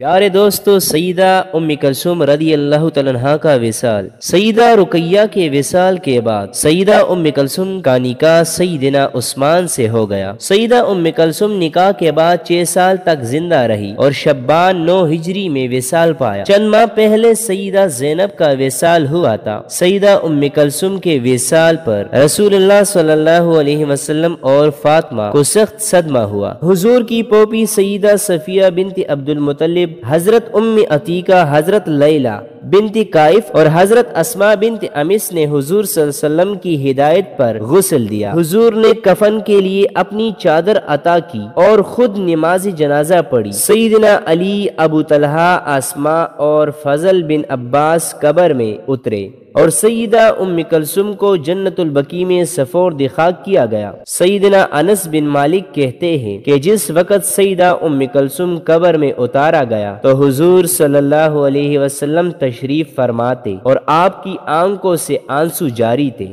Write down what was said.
پیارے دوستو، سیدہ ام کلثوم رضی اللہ تعالیٰ عنہا کا وصال، سیدہ رقیہ کے وصال کے بعد سیدہ ام کلثوم کا نکاح سیدنا عثمان سے ہو گیا۔ سیدہ ام کلثوم نکاح کے بعد 6 سال تک زندہ رہی اور شعبان 9 ہجری میں وصال پایا۔ چند ماہ پہلے سیدہ زینب کا وصال ہوا تھا۔ سیدہ ام کلثوم کے وصال پر رسول اللہ صلی اللہ علیہ وسلم اور فاطمہ کو سخت صدمہ ہوا۔ حضور کی پوپی سیدہ صفیہ بنت عبد المطلب، حضرت ام عتیقہ، حضرت لیلہ بنت قائف اور حضرت اسماء بنت امس نے حضور صلی اللہ علیہ وسلم کی ہدایت پر غسل دیا۔ حضور نے کفن کے لیے اپنی چادر عطا کی اور خود نماز جنازہ پڑھی۔ سیدنا علی، ابو طلحہ، اسماء اور فضل بن عباس قبر میں اترے اور سیدہ ام کلثوم کو جنت البقیع میں سفرد خاک کیا گیا۔ سیدنا انس بن مالک کہتے ہیں کہ جس وقت سیدہ ام کلثوم قبر میں اتارا گیا تو حضور صلی اللہ علیہ وسلم تشریف فرماتے اور آپ کی آنکھوں سے آنسو جاری تھے۔